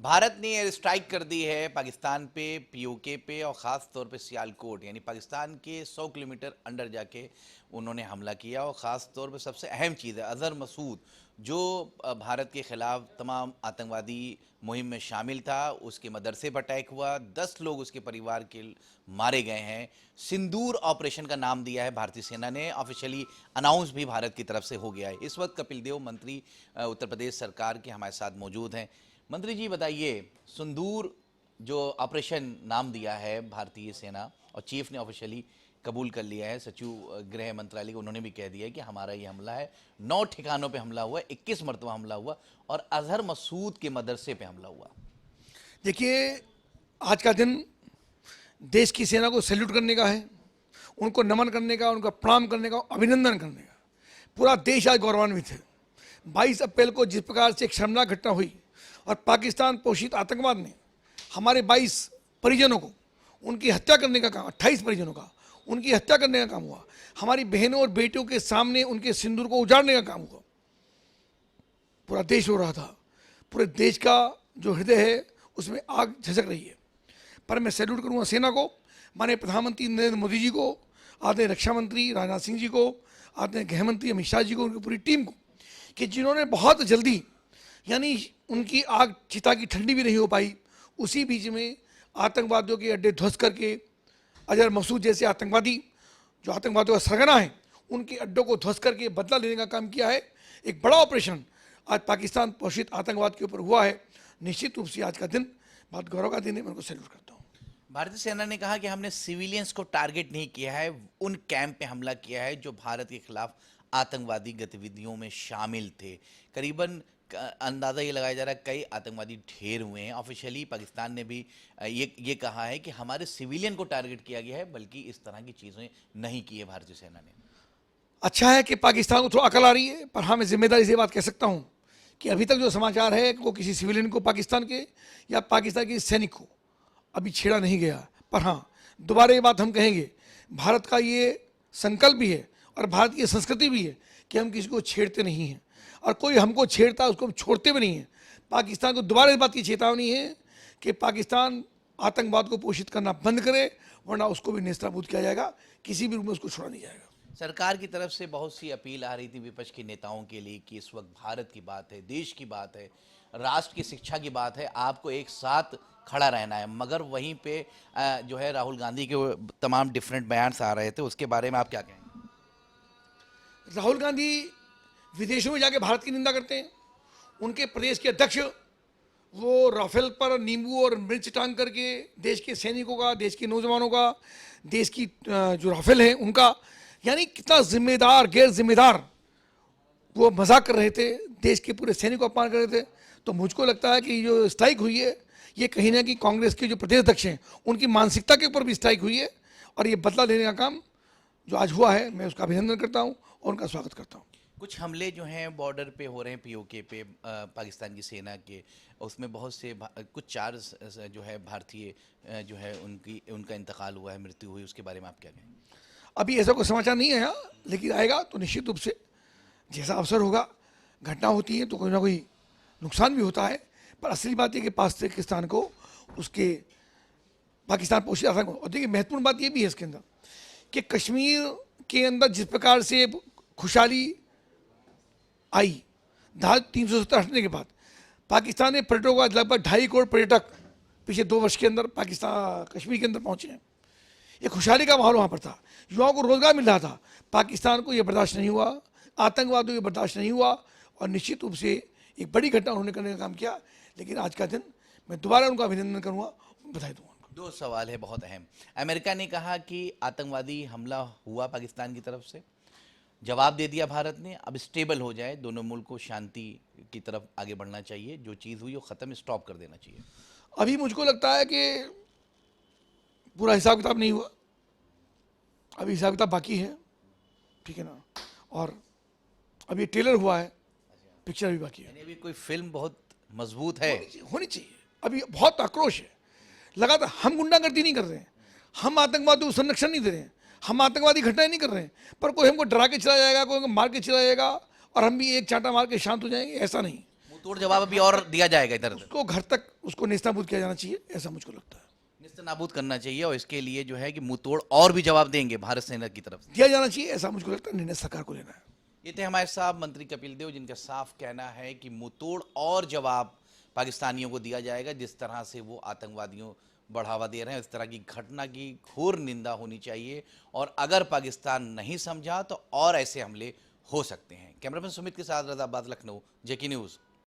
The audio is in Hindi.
भारत ने एयर स्ट्राइक कर दी है पाकिस्तान पे, पीओके पे और ख़ास तौर पे सियालकोट यानी पाकिस्तान के 100 किलोमीटर अंडर जाके उन्होंने हमला किया। और ख़ास तौर पे सबसे अहम चीज़ है अज़हर मसूद जो भारत के ख़िलाफ़ तमाम आतंकवादी मुहिम में शामिल था, उसके मदरसे पर अटैक हुआ, 10 लोग उसके परिवार के मारे गए हैं। सिंदूर ऑपरेशन का नाम दिया है भारतीय सेना ने, ऑफिशियली अनाउंस भी भारत की तरफ से हो गया है। इस वक्त कपिल देव मंत्री उत्तर प्रदेश सरकार के हमारे साथ मौजूद हैं। मंत्री जी बताइए, सिंदूर जो ऑपरेशन नाम दिया है भारतीय सेना और चीफ ने ऑफिशियली कबूल कर लिया है, सचिव गृह मंत्रालय को उन्होंने भी कह दिया है कि हमारा ये हमला है, 9 ठिकानों पे हमला हुआ, 21 मरतबा हमला हुआ और अजहर मसूद के मदरसे पे हमला हुआ। देखिए, आज का दिन देश की सेना को सैल्यूट करने का है, उनको नमन करने का, उनका प्रणाम करने का, अभिनंदन करने का। पूरा देश आज गौरवान्वित है। 22 अप्रैल को जिस प्रकार से एक शर्मनाक घटना हुई और पाकिस्तान पोषित आतंकवाद ने हमारे 22 परिजनों को उनकी हत्या करने का काम, 28 परिजनों का उनकी हत्या करने का काम हुआ, हमारी बहनों और बेटियों के सामने उनके सिंदूर को उजाड़ने का काम हुआ। पूरा देश हो रहा था, पूरे देश का जो हृदय है उसमें आग झसक रही है। पर मैं सैल्यूट करूँगा सेना को, माननीय प्रधानमंत्री नरेंद्र मोदी जी को, आदरणीय रक्षा मंत्री राजनाथ सिंह जी को, आदरणीय गृह मंत्री अमित शाह जी को, उनकी पूरी टीम को, कि जिन्होंने बहुत जल्दी, यानी उनकी आग चिता की ठंडी भी नहीं हो पाई, उसी बीच में आतंकवादियों के अड्डे ध्वस्त करके अजहर मसूद जैसे आतंकवादी जो आतंकवादियों का सरगना है उनके अड्डों को ध्वस्त करके बदला लेने का काम किया है। एक बड़ा ऑपरेशन आज पाकिस्तान पोषित आतंकवाद के ऊपर हुआ है। निश्चित रूप से आज का दिन बहुत गौरव का दिन है, मैं उनको सैल्यूट करता हूँ। भारतीय सेना ने कहा कि हमने सिविलियंस को टारगेट नहीं किया है, उन कैंप पे हमला किया है जो भारत के खिलाफ आतंकवादी गतिविधियों में शामिल थे। करीबन अंदाज़ा ये लगाया जा रहा है कई आतंकवादी ढेर हुए हैं। ऑफिशियली पाकिस्तान ने भी ये कहा है कि हमारे सिविलियन को टारगेट किया गया है, बल्कि इस तरह की चीज़ें नहीं की है भारतीय सेना ने। अच्छा है कि पाकिस्तान को थोड़ा अकल आ रही है, पर हाँ, मैं जिम्मेदारी से बात कह सकता हूँ कि अभी तक जो समाचार है वो किसी सिविलियन को पाकिस्तान के या पाकिस्तान के सैनिक को अभी छेड़ा नहीं गया। पर हाँ, दोबारा ये बात हम कहेंगे, भारत का ये संकल्प भी है और भारत की संस्कृति भी है कि हम किसी को छेड़ते नहीं हैं, और कोई हमको छेड़ता है उसको हम छोड़ते भी नहीं हैं। पाकिस्तान को दोबारा इस बात की चेतावनी है कि पाकिस्तान आतंकवाद को पोषित करना बंद करे, वरना उसको भी नेस्तनाबूद किया जाएगा, किसी भी रूप में उसको छोड़ा नहीं जाएगा। सरकार की तरफ से बहुत सी अपील आ रही थी विपक्ष के नेताओं के लिए कि इस वक्त भारत की बात है, देश की बात है, राष्ट्र की शिक्षा की बात है, आपको एक साथ खड़ा रहना है। मगर वहीं पे जो है राहुल गांधी के तमाम डिफरेंट बयान आ रहे थे, उसके बारे में आप क्या कहेंगे? राहुल गांधी विदेशों में जाके भारत की निंदा करते हैं। उनके प्रदेश के अध्यक्ष वो राफेल पर नींबू और मिर्च टांग करके देश के सैनिकों का, देश के नौजवानों का, देश की जो राफेल है उनका, यानी कितना जिम्मेदार गैर जिम्मेदार वो मजाक कर रहे थे, देश के पूरे सैनिक को अपमान कर रहे थे। तो मुझको लगता है कि जो स्ट्राइक हुई है ये कहीं ना कहीं कांग्रेस के जो प्रदेश अध्यक्ष हैं उनकी मानसिकता के ऊपर भी स्ट्राइक हुई है, और ये बदला लेने का काम जो आज हुआ है मैं उसका अभिनंदन करता हूँ और उनका स्वागत करता हूँ। कुछ हमले जो हैं बॉर्डर पे हो रहे हैं पीओके पे, पाकिस्तान की सेना के, उसमें बहुत से कुछ 4 जो है भारतीय जो है उनका इंतकाल हुआ है, मृत्यु हुई, उसके बारे में आप क्या कहेंगे? अभी ऐसा कोई समाचार नहीं है, लेकिन आएगा तो निश्चित रूप से जैसा अवसर होगा, घटना होती है तो कोई ना कोई नुकसान भी होता है। पर असली बात है कि पाकिस्तान को उसके पाकिस्तान पोषित आतंक, और देखिए महत्वपूर्ण बात ये भी है इसके अंदर कि कश्मीर के अंदर जिस प्रकार से खुशहाली आई धारा 370 हटने के बाद, पाकिस्तान ने पर्यटकों का लगभग 2.5 करोड़ पर्यटक पिछले 2 वर्ष के अंदर पाकिस्तान कश्मीर के अंदर पहुंचे हैं। ये खुशहाली का माहौल वहाँ पर था, युवाओं को रोजगार मिल रहा था। पाकिस्तान को ये बर्दाश्त नहीं हुआ, आतंकवाद को ये बर्दाश्त नहीं हुआ, और निश्चित रूप से एक बड़ी घटना उन्होंने करने का काम किया। लेकिन आज का दिन मैं दोबारा उनका अभिनंदन करूँगा, बधाई दूंगा। 2 सवाल है बहुत अहम। अमेरिका ने कहा कि आतंकवादी हमला हुआ पाकिस्तान की तरफ से, जवाब दे दिया भारत ने, अब स्टेबल हो जाए, दोनों मुल्क को शांति की तरफ आगे बढ़ना चाहिए, जो चीज़ हुई वो ख़त्म, स्टॉप कर देना चाहिए। अभी मुझको लगता है कि पूरा हिसाब किताब नहीं हुआ, अभी हिसाब किताब बाकी है, ठीक है ना, और अभी ट्रेलर हुआ है, पिक्चर अभी बाकी है। यानी अभी कोई फिल्म बहुत मजबूत है, होनी चाहिए। अभी बहुत आक्रोश है, लगातार हम गुंडागर्दी नहीं कर रहे हैं, हम आतंकवादी को संरक्षण नहीं दे रहे हैं, हम आतंकवादी घटनाएं नहीं कर रहे हैं, पर कोई हमको डरा के चला जाएगा, कोई हमको मार के चला जाएगा और हम भी एक चांटा मार के शांत हो जाएंगे, ऐसा नहीं। तोड़ जवाब अभी और दिया जाएगा इधर उधर, उसको घर तक उसको नेस्तनाबूद किया जाना चाहिए, ऐसा मुझको लगता है। निस्तानाबूद करना चाहिए और इसके लिए जो है कि मुंह तोड़ और भी जवाब देंगे भारत सेना की तरफ से। दिया जाना चाहिए, ऐसा मुझको लगता है, निर्णय सरकार को लेना है। ये थे हमारे साहब मंत्री कपिल देव, जिनका साफ कहना है कि मुंहतोड़ और जवाब पाकिस्तानियों को दिया जाएगा। जिस तरह से वो आतंकवादियों बढ़ावा दे रहे हैं, इस तरह की घटना की घोर निंदा होनी चाहिए और अगर पाकिस्तान नहीं समझा तो और ऐसे हमले हो सकते हैं। कैमरामैन सुमित के साथ रज़ा अब्बास, लखनऊ, जेके न्यूज़।